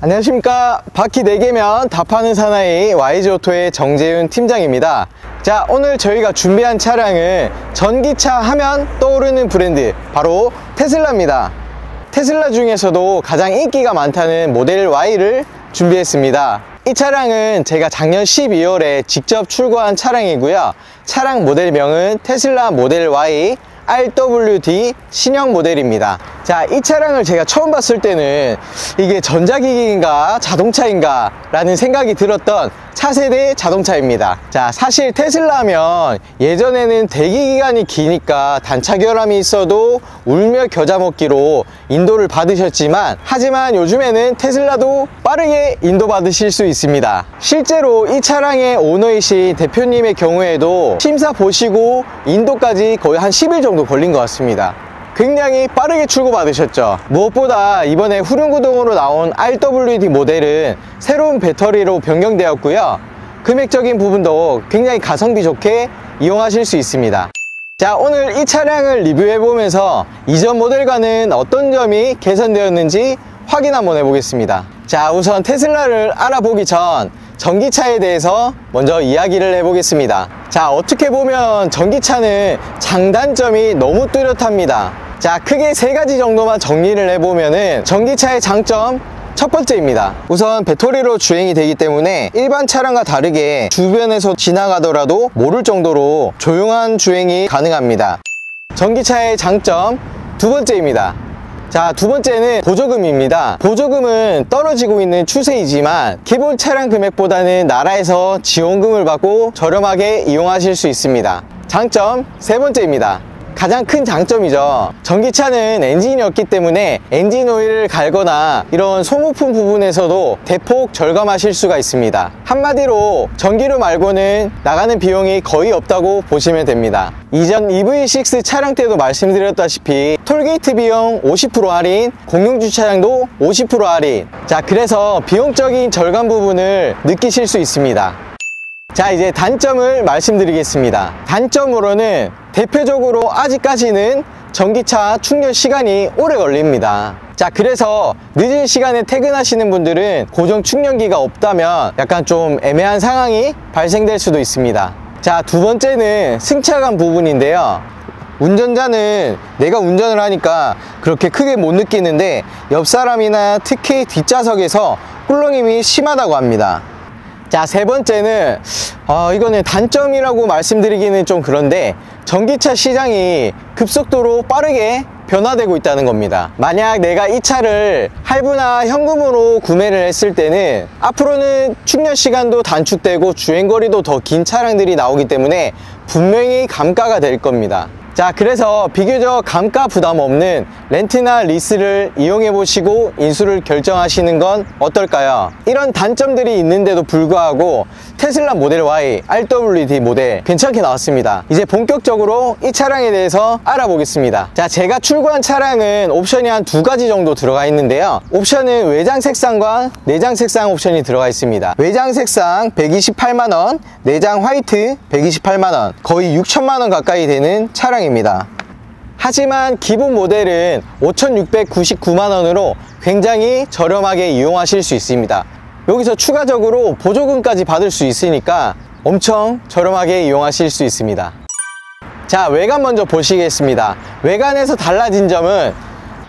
안녕하십니까. 바퀴 4개면 다 파는 사나이 YG오토의 정재윤 팀장입니다. 자, 오늘 저희가 준비한 차량은 전기차 하면 떠오르는 브랜드, 바로 테슬라입니다. 테슬라 중에서도 가장 인기가 많다는 모델 Y를 준비했습니다. 이 차량은 제가 작년 12월에 직접 출고한 차량이고요. 차량 모델명은 테슬라 모델 Y RWD 신형 모델입니다. 자, 이 차량을 제가 처음 봤을 때는 이게 전자기기인가 자동차인가 라는 생각이 들었던 차세대 자동차입니다. 자, 사실 테슬라 하면 예전에는 대기기간이 기니까 단차 결함이 있어도 울며 겨자 먹기로 인도를 받으셨지만, 하지만 요즘에는 테슬라도 빠르게 인도받으실 수 있습니다. 실제로 이 차량의 오너이신 대표님의 경우에도 심사 보시고 인도까지 거의 한 10일 정도 걸린 것 같습니다. 굉장히 빠르게 출고받으셨죠. 무엇보다 이번에 후륜구동으로 나온 RWD 모델은 새로운 배터리로 변경되었고요. 금액적인 부분도 굉장히 가성비 좋게 이용하실 수 있습니다. 자, 오늘 이 차량을 리뷰해보면서 이전 모델과는 어떤 점이 개선되었는지 확인 한번 해보겠습니다. 자, 우선 테슬라를 알아보기 전 전기차에 대해서 먼저 이야기를 해보겠습니다. 자, 어떻게 보면 전기차는 장단점이 너무 뚜렷합니다. 자, 크게 3가지 정도만 정리를 해보면은 전기차의 장점 첫 번째입니다. 우선 배터리로 주행이 되기 때문에 일반 차량과 다르게 주변에서 지나가더라도 모를 정도로 조용한 주행이 가능합니다. 전기차의 장점 두 번째입니다. 자, 두 번째는 보조금입니다. 보조금은 떨어지고 있는 추세이지만 기본 차량 금액보다는 나라에서 지원금을 받고 저렴하게 이용하실 수 있습니다. 장점 세 번째입니다. 가장 큰 장점이죠. 전기차는 엔진이 없기 때문에 엔진 오일을 갈거나 이런 소모품 부분에서도 대폭 절감하실 수가 있습니다. 한마디로 전기료 말고는 나가는 비용이 거의 없다고 보시면 됩니다. 이전 EV6 차량 때도 말씀드렸다시피 톨게이트 비용 50% 할인, 공용주차장도 50% 할인. 자, 그래서 비용적인 절감 부분을 느끼실 수 있습니다. 자, 이제 단점을 말씀드리겠습니다. 단점으로는 대표적으로 아직까지는 전기차 충전 시간이 오래 걸립니다. 자, 그래서 늦은 시간에 퇴근하시는 분들은 고정 충전기가 없다면 약간 좀 애매한 상황이 발생될 수도 있습니다. 자, 두 번째는 승차감 부분인데요. 운전자는 내가 운전을 하니까 그렇게 크게 못 느끼는데 옆 사람이나 특히 뒷좌석에서 꿀렁임이 심하다고 합니다. 자, 세 번째는 이거는 단점이라고 말씀드리기는 좀 그런데 전기차 시장이 급속도로 빠르게 변화되고 있다는 겁니다. 만약 내가 이 차를 할부나 현금으로 구매를 했을 때는 앞으로는 충전 시간도 단축되고 주행거리도 더 긴 차량들이 나오기 때문에 분명히 감가가 될 겁니다. 자, 그래서 비교적 감가 부담 없는 렌트나 리스를 이용해 보시고 인수를 결정하시는 건 어떨까요? 이런 단점들이 있는데도 불구하고 테슬라 모델 Y RWD 모델 괜찮게 나왔습니다. 이제 본격적으로 이 차량에 대해서 알아보겠습니다. 자, 제가 출고한 차량은 옵션이 한 2가지 정도 들어가 있는데요. 옵션은 외장 색상과 내장 색상 옵션이 들어가 있습니다. 외장 색상 128만원, 내장 화이트 128만원, 거의 6천만원 가까이 되는 차량입니다. 하지만 기본 모델은 5,699만원으로 굉장히 저렴하게 이용하실 수 있습니다. 여기서 추가적으로 보조금까지 받을 수 있으니까 엄청 저렴하게 이용하실 수 있습니다. 자, 외관 먼저 보시겠습니다. 외관에서 달라진 점은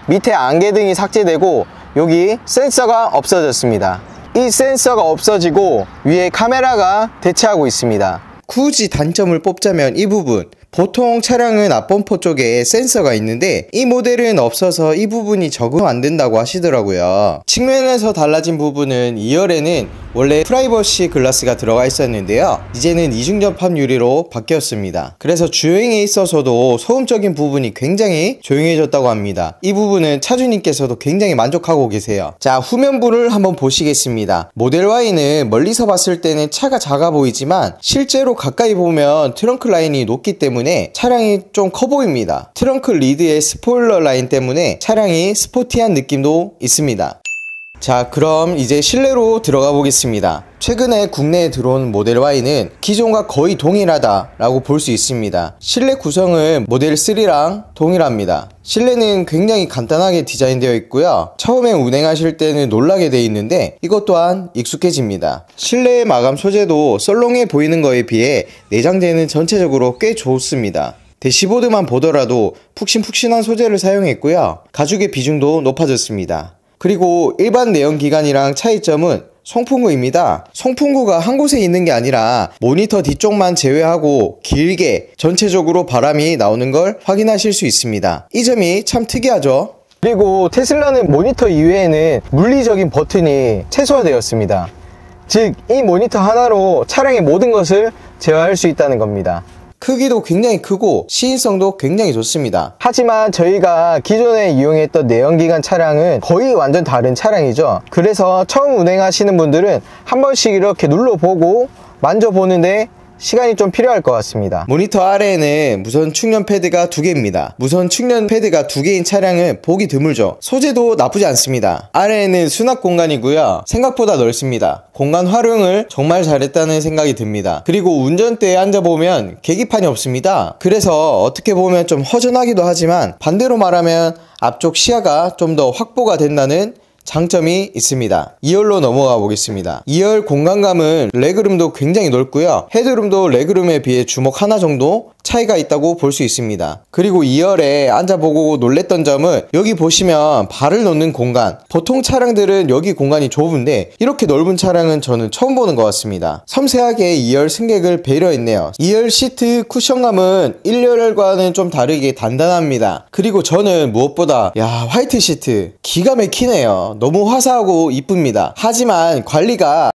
밑에 안개등이 삭제되고 여기 센서가 없어졌습니다. 이 센서가 없어지고 위에 카메라가 대체하고 있습니다. 굳이 단점을 뽑자면 이 부분, 보통 차량은 앞범퍼 쪽에 센서가 있는데 이 모델은 없어서 이 부분이 적응 안 된다고 하시더라고요. 측면에서 달라진 부분은 2열에는 원래 프라이버시 글라스가 들어가 있었는데요, 이제는 이중접합 유리로 바뀌었습니다. 그래서 주행에 있어서도 소음적인 부분이 굉장히 조용해졌다고 합니다. 이 부분은 차주님께서도 굉장히 만족하고 계세요. 자, 후면부를 한번 보시겠습니다. 모델 Y는 멀리서 봤을 때는 차가 작아 보이지만 실제로 가까이 보면 트렁크 라인이 높기 때문에 차량이 좀 커 보입니다. 트렁크 리드의 스포일러 라인 때문에 차량이 스포티한 느낌도 있습니다. 자, 그럼 이제 실내로 들어가 보겠습니다. 최근에 국내에 들어온 모델 Y는 기존과 거의 동일하다라고 볼 수 있습니다. 실내 구성은 모델 3랑 동일합니다. 실내는 굉장히 간단하게 디자인되어 있고요. 처음에 운행하실 때는 놀라게 되어 있는데 이것 또한 익숙해집니다. 실내의 마감 소재도 썰렁해 보이는 거에 비해 내장재는 전체적으로 꽤 좋습니다. 대시보드만 보더라도 푹신푹신한 소재를 사용했고요. 가죽의 비중도 높아졌습니다. 그리고 일반 내연기관이랑 차이점은 송풍구입니다. 송풍구가 한 곳에 있는 게 아니라 모니터 뒤쪽만 제외하고 길게 전체적으로 바람이 나오는 걸 확인하실 수 있습니다. 이 점이 참 특이하죠. 그리고 테슬라는 모니터 이외에는 물리적인 버튼이 최소화되었습니다. 즉, 이 모니터 하나로 차량의 모든 것을 제어할 수 있다는 겁니다. 크기도 굉장히 크고 시인성도 굉장히 좋습니다. 하지만 저희가 기존에 이용했던 내연기관 차량은 거의 완전 다른 차량이죠. 그래서 처음 운행하시는 분들은 한 번씩 이렇게 눌러보고 만져보는데 시간이 좀 필요할 것 같습니다. 모니터 아래에는 무선 충전 패드가 2개입니다. 무선 충전 패드가 2개인 차량은 보기 드물죠. 소재도 나쁘지 않습니다. 아래에는 수납 공간이고요. 생각보다 넓습니다. 공간 활용을 정말 잘했다는 생각이 듭니다. 그리고 운전대에 앉아보면 계기판이 없습니다. 그래서 어떻게 보면 좀 허전하기도 하지만 반대로 말하면 앞쪽 시야가 좀 더 확보가 된다는 장점이 있습니다. 2열로 넘어가 보겠습니다. 2열 공간감은 레그룸도 굉장히 넓고요. 헤드룸도 레그룸에 비해 주먹 하나 정도 차이가 있다고 볼 수 있습니다. 그리고 2열에 앉아보고 놀랬던 점은 여기 보시면 발을 놓는 공간, 보통 차량들은 여기 공간이 좁은데 이렇게 넓은 차량은 저는 처음 보는 것 같습니다. 섬세하게 2열 승객을 배려했네요. 2열 시트 쿠션감은 1열과는 좀 다르게 단단합니다. 그리고 저는 무엇보다 화이트 시트 기가 막히네요. 너무 화사하고 이쁩니다. 하지만 관리가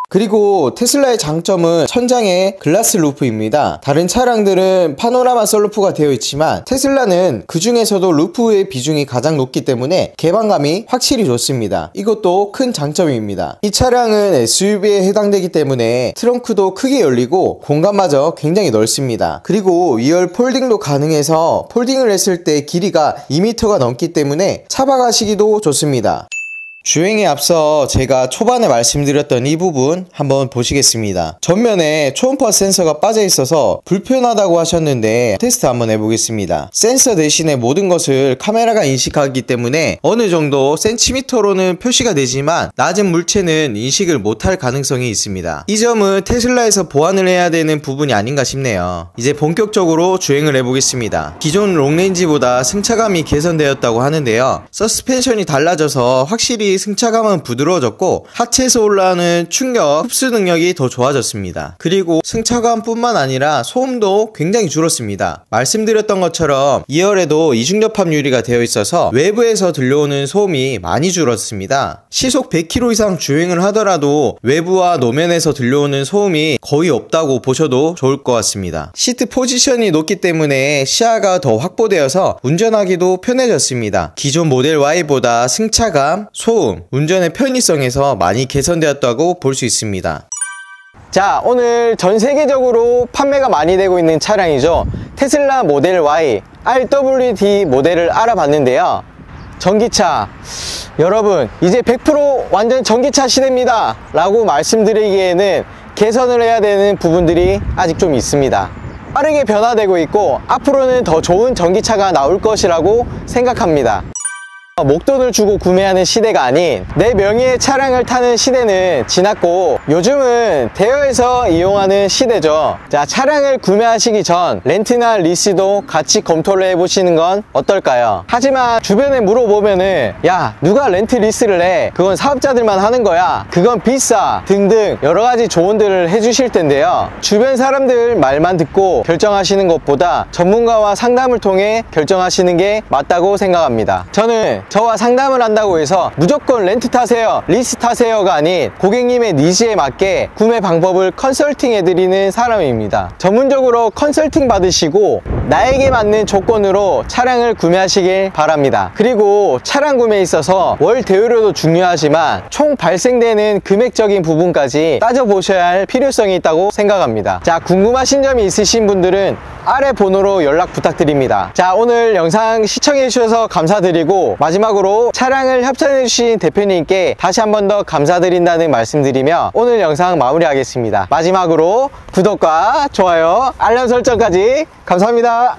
그리고 테슬라의 장점은 천장에 글라스 루프입니다. 다른 차량들은 파노라마 썬루프가 되어 있지만 테슬라는 그 중에서도 루프의 비중이 가장 높기 때문에 개방감이 확실히 좋습니다. 이것도 큰 장점입니다. 이 차량은 SUV에 해당되기 때문에 트렁크도 크게 열리고 공간마저 굉장히 넓습니다. 그리고 2열 폴딩도 가능해서 폴딩을 했을 때 길이가 2m가 넘기 때문에 차박하시기도 좋습니다. 주행에 앞서 제가 초반에 말씀드렸던 이 부분 한번 보시겠습니다. 전면에 초음파 센서가 빠져 있어서 불편하다고 하셨는데 테스트 한번 해보겠습니다. 센서 대신에 모든 것을 카메라가 인식하기 때문에 어느 정도 센티미터로는 표시가 되지만 낮은 물체는 인식을 못할 가능성이 있습니다. 이 점은 테슬라에서 보완을 해야 되는 부분이 아닌가 싶네요. 이제 본격적으로 주행을 해보겠습니다. 기존 롱레인지보다 승차감이 개선되었다고 하는데요. 서스펜션이 달라져서 확실히 승차감은 부드러워졌고 하체에서 올라오는 충격 흡수 능력이 더 좋아졌습니다. 그리고 승차감 뿐만 아니라 소음도 굉장히 줄었습니다. 말씀드렸던 것처럼 2열에도 이중접합 유리가 되어 있어서 외부에서 들려오는 소음이 많이 줄었습니다. 시속 100km 이상 주행을 하더라도 외부와 노면에서 들려오는 소음이 거의 없다고 보셔도 좋을 것 같습니다. 시트 포지션이 높기 때문에 시야가 더 확보되어서 운전하기도 편해졌습니다. 기존 모델 Y보다 승차감, 소음, 운전의 편의성에서 많이 개선되었다고 볼 수 있습니다. 자, 오늘 전 세계적으로 판매가 많이 되고 있는 차량이죠. 테슬라 모델 Y RWD 모델을 알아봤는데요. 전기차, 여러분 이제 100% 완전 전기차 시대입니다 라고 말씀드리기에는 개선을 해야 되는 부분들이 아직 좀 있습니다. 빠르게 변화되고 있고 앞으로는 더 좋은 전기차가 나올 것이라고 생각합니다. 목돈을 주고 구매하는 시대가 아닌 내 명의의 차량을 타는 시대는 지났고 요즘은 대여해서 이용하는 시대죠. 자, 차량을 구매하시기 전 렌트나 리스도 같이 검토를 해보시는 건 어떨까요? 하지만 주변에 물어보면은 야, 누가 렌트 리스를 해? 그건 사업자들만 하는 거야. 그건 비싸. 등등 여러가지 조언들을 해주실 텐데요. 주변 사람들 말만 듣고 결정하시는 것보다 전문가와 상담을 통해 결정하시는 게 맞다고 생각합니다. 저는 저와 상담을 한다고 해서 무조건 렌트 타세요, 리스 타세요가 아닌 고객님의 니즈에 맞게 구매 방법을 컨설팅 해드리는 사람입니다. 전문적으로 컨설팅 받으시고 나에게 맞는 조건으로 차량을 구매하시길 바랍니다. 그리고 차량 구매에 있어서 월 대여료도 중요하지만 총 발생되는 금액적인 부분까지 따져보셔야 할 필요성이 있다고 생각합니다. 자, 궁금하신 점이 있으신 분들은 아래 번호로 연락 부탁드립니다. 자, 오늘 영상 시청해 주셔서 감사드리고 마지막 마지막으로 차량을 협찬해 주신 대표님께 다시 한 번 더 감사드린다는 말씀드리며 오늘 영상 마무리하겠습니다. 마지막으로 구독과 좋아요, 알람 설정까지 감사합니다.